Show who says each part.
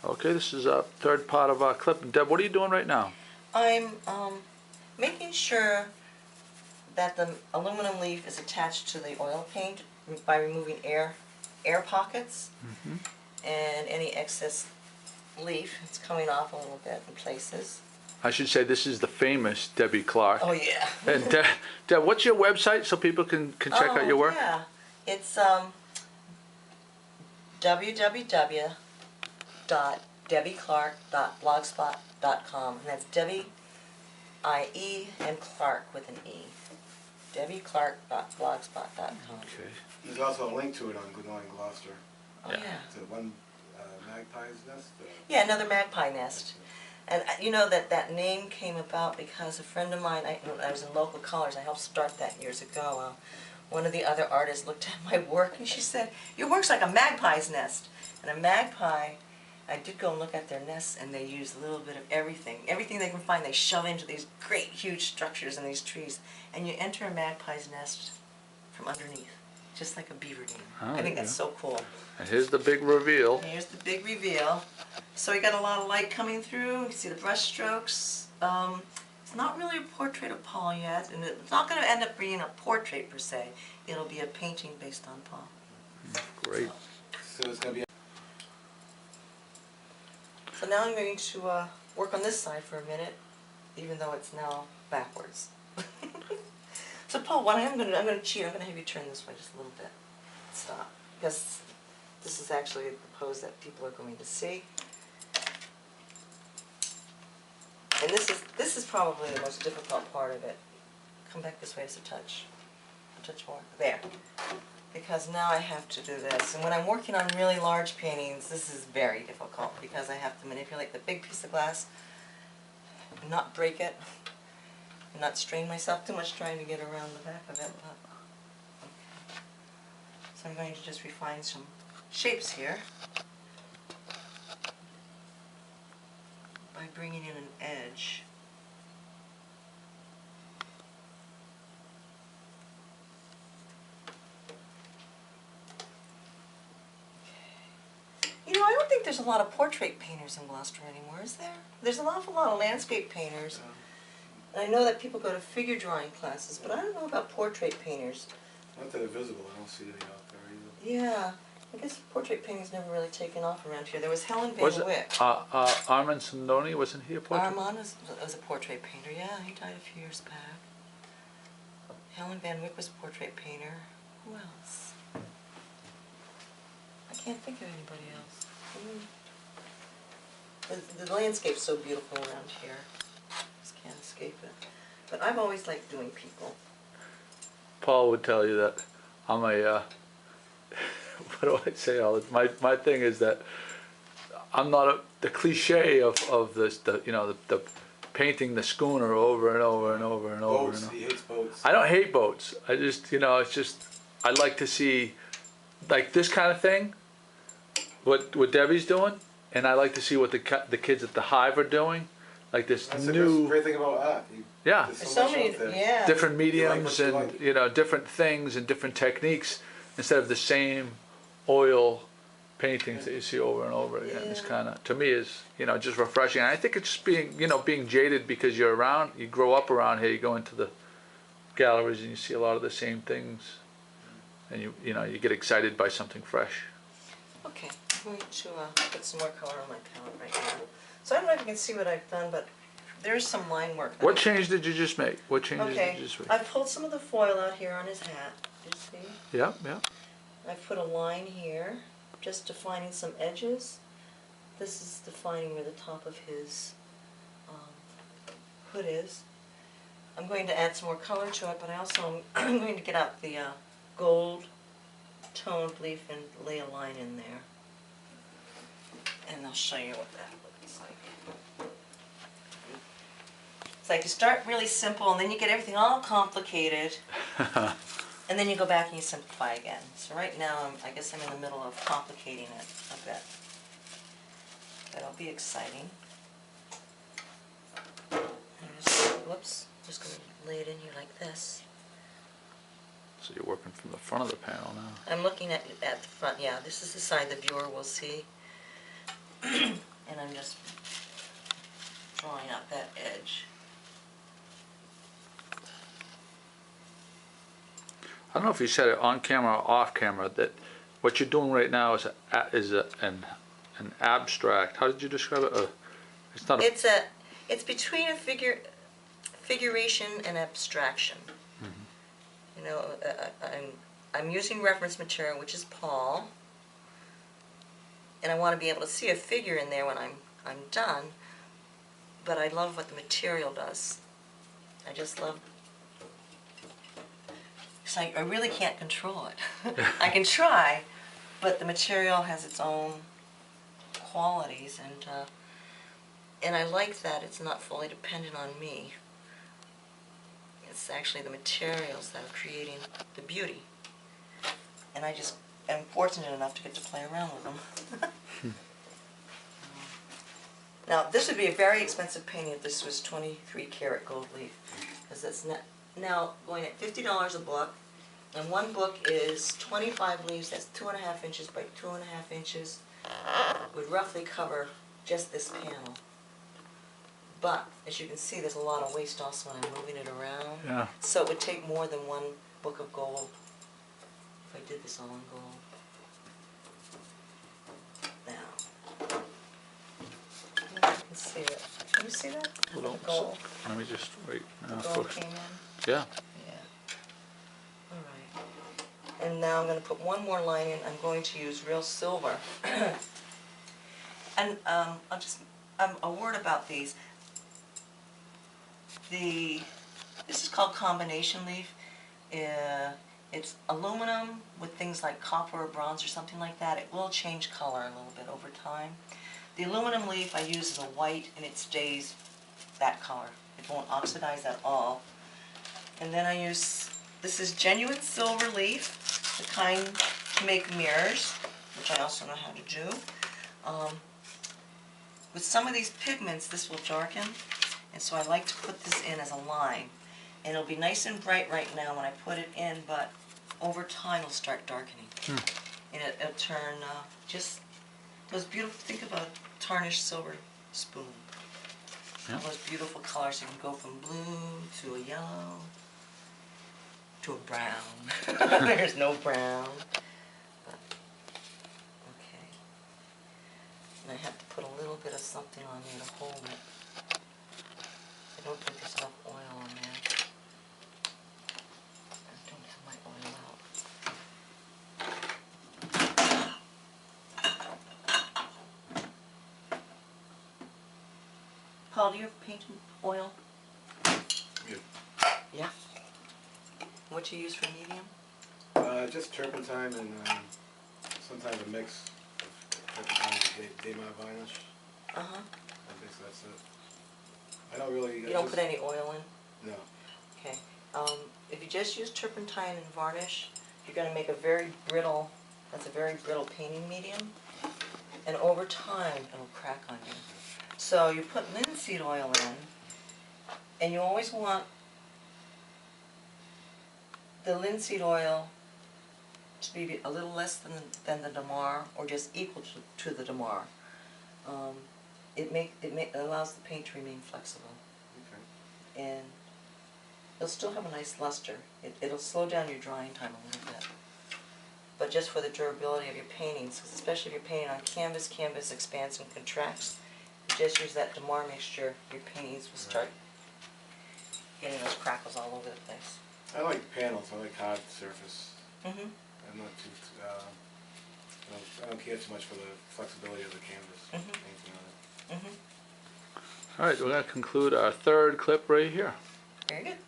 Speaker 1: Okay, this is a third part of our clip. Deb, what are you doing right now?
Speaker 2: I'm making sure that the aluminum leaf is attached to the oil paint by removing air pockets and any excess leaf. It's coming off a little bit in places.
Speaker 1: I should say this is the famous Debbie Clarke.
Speaker 2: Oh yeah.
Speaker 1: And Deb, what's your website so people can check out your work?
Speaker 2: Yeah, it's www.debbieclarke.blogspot.com, and that's Debbie, I-E, and Clarke with an E. DebbieClarke.blogspot.com.
Speaker 1: Okay.
Speaker 3: There's also a link to it on Good Morning Gloucester.
Speaker 2: Oh yeah.
Speaker 3: To one magpie's nest?
Speaker 2: Yeah, another magpie nest. And you know that name came about because a friend of mine, when I was in local colors, I helped start that years ago. One of the other artists looked at my work and she said, "Your work's like a magpie's nest." And a magpie, I did go and look at their nests, and they use a little bit of everything. Everything they can find, they shove into these great, huge structures in these trees. And you enter a magpie's nest from underneath, just like a beaver dam.
Speaker 1: Oh,
Speaker 2: I think that's so cool.
Speaker 1: And here's the big reveal.
Speaker 2: And here's the big reveal. So we got a lot of light coming through. You can see the brush strokes. It's not really a portrait of Paul yet, and it's not going to end up being a portrait per se. It'll be a painting based on Paul.
Speaker 1: Great.
Speaker 3: So it's going to be...
Speaker 2: So now I'm going to work on this side for a minute, even though it's now backwards. So Paul, what I'm going to cheat. I'm going to have you turn this way just a little bit. Stop, because this is actually the pose that people are going to see. And this is probably the most difficult part of it. Come back this way just a touch more. There. Because now I have to do this. And when I'm working on really large paintings, this is very difficult because I have to manipulate the big piece of glass and not break it, and not strain myself too much trying to get around the back of it. But, okay. So I'm going to just refine some shapes here by bringing in an edge. You know, I don't think there's a lot of portrait painters in Gloucester anymore, is there? There's an awful lot of landscape painters. And I know that people go to figure drawing classes, but I don't know about portrait painters.
Speaker 3: Not that are visible. I don't see any out there either.
Speaker 2: Yeah. I guess portrait painting's never really taken off around here. There was Helen Van
Speaker 1: Was it
Speaker 2: Wyck.
Speaker 1: Armand Sandoni? Wasn't he a portrait?
Speaker 2: Armand was a portrait painter, yeah. He died a few years back. Helen Van Wyck was a portrait painter. Who else? I can't think of anybody else. The landscape's so beautiful around here. Just can't escape it. But I've always liked doing people.
Speaker 1: Paul would tell you that I'm a, what do I say all this? My thing is that I'm not the cliche of this, the painting the schooner over and over and over and over.
Speaker 3: Boats, he hates boats.
Speaker 1: I don't hate boats. I just, it's just, I like to see, like this kind of thing, what Debbie's doing, and I like to see what the kids at the Hive are doing, like this
Speaker 3: That's
Speaker 1: new.
Speaker 3: the great thing about art.
Speaker 1: Yeah.
Speaker 3: There's
Speaker 2: So
Speaker 3: much
Speaker 2: many,
Speaker 3: out there.
Speaker 2: yeah.
Speaker 1: Different mediums
Speaker 3: You like
Speaker 1: and
Speaker 3: what you like.
Speaker 1: different things and different techniques instead of the same oil paintings that you see over and over again. It's
Speaker 2: Yeah.
Speaker 1: kind of, to me, is just refreshing. And I think it's just being jaded because you grow up around here. You go into the galleries and you see a lot of the same things, and you get excited by something fresh.
Speaker 2: Okay, I'm going to put some more color on my palette right now. So I don't know if you can see what I've done, but there's some line work.
Speaker 1: What change did you just make? What changes did you just make?
Speaker 2: I pulled some of the foil out here on his hat. Did you see?
Speaker 1: Yeah, yeah.
Speaker 2: I put a line here, just defining some edges. This is defining where the top of his hood is. I'm going to add some more color to it, but I also I'm going to get out the gold toned leaf and lay a line in there. And I'll show you what that looks like. It's like you start really simple and then you get everything all complicated. And then you go back and you simplify again. So right now, I guess I'm in the middle of complicating it a bit. That'll be exciting. Whoops, just going to lay it in here like this.
Speaker 1: So you're working from the front of the panel now.
Speaker 2: I'm looking at the front, yeah. This is the side the viewer will see. and I'm just drawing out that edge.
Speaker 1: I don't know if you said it on camera or off camera, that what you're doing right now is an abstract. How did you describe it? It's not a.
Speaker 2: It's between a figuration and abstraction. You know, I'm using reference material, which is Paul, and I want to be able to see a figure in there when I'm done. But I love what the material does. I just love. So I really can't control it. I can try, but the material has its own qualities, and I like that it's not fully dependent on me. It's actually the materials that are creating the beauty, and I just am fortunate enough to get to play around with them. Now, this would be a very expensive painting if this was 23 karat gold leaf, because it's now going at $50 a book, and one book is 25 leaves. That's 2.5 inches by 2.5 inches. Would roughly cover just this panel. But as you can see, there's a lot of waste also when I'm moving it around.
Speaker 1: Yeah.
Speaker 2: So it would take more than one book of gold if I did this all in gold. Now, you can see it. Can you see that?
Speaker 1: Hold on.
Speaker 2: The gold.
Speaker 1: Let me just wait.
Speaker 2: The gold came in.
Speaker 1: Yeah.
Speaker 2: Yeah. All right. And now I'm going to put one more line in. I'm going to use real silver. And I'll just a word about these. This is called combination leaf. It's aluminum with things like copper or bronze or something like that. It will change color a little bit over time. The aluminum leaf I use is a white, and it stays that color. It won't oxidize at all. And then I use, this is genuine silver leaf, the kind to make mirrors, which I also know how to do. With some of these pigments, this will darken, and so I like to put this in as a line. And it'll be nice and bright right now when I put it in, but over time it'll start darkening. And it'll turn just those beautiful, think of a tarnished silver spoon.
Speaker 1: Yeah.
Speaker 2: All those beautiful colors. You can go from blue to a yellow to a brown. There's no brown. But, okay. And I have to put a little bit of something on there to hold it. I don't think there's enough oil on there. I don't have my oil out. Paul, do you have painting oil?
Speaker 3: Yeah.
Speaker 2: Yeah. What you use for medium?
Speaker 3: Just turpentine and sometimes a mix of turpentine and varnish.
Speaker 2: Uh-huh.
Speaker 3: I guess that's it. I don't really.
Speaker 2: You don't put any oil in?
Speaker 3: No.
Speaker 2: Okay. If you just use turpentine and varnish, you're going to make a very brittle, that's a very brittle painting medium. And over time, it'll crack on you. So you put linseed oil in, and you always want the linseed oil to be a little less than the damar, or just equal to the damar. It allows the paint to remain flexible.
Speaker 3: Okay.
Speaker 2: And it'll still have a nice luster. It'll slow down your drying time a little bit. But just for the durability of your paintings, especially if you're painting on canvas, canvas expands and contracts. You just use that damar mixture, your paintings will start getting those crackles all over the place.
Speaker 3: I like panels. I like hard surface.
Speaker 2: Mm-hmm.
Speaker 3: I'm not too. I don't care too much for the flexibility of the canvas painting on it.
Speaker 2: Mm-hmm.
Speaker 1: All right, we're going to conclude our third clip right here.
Speaker 2: Very good.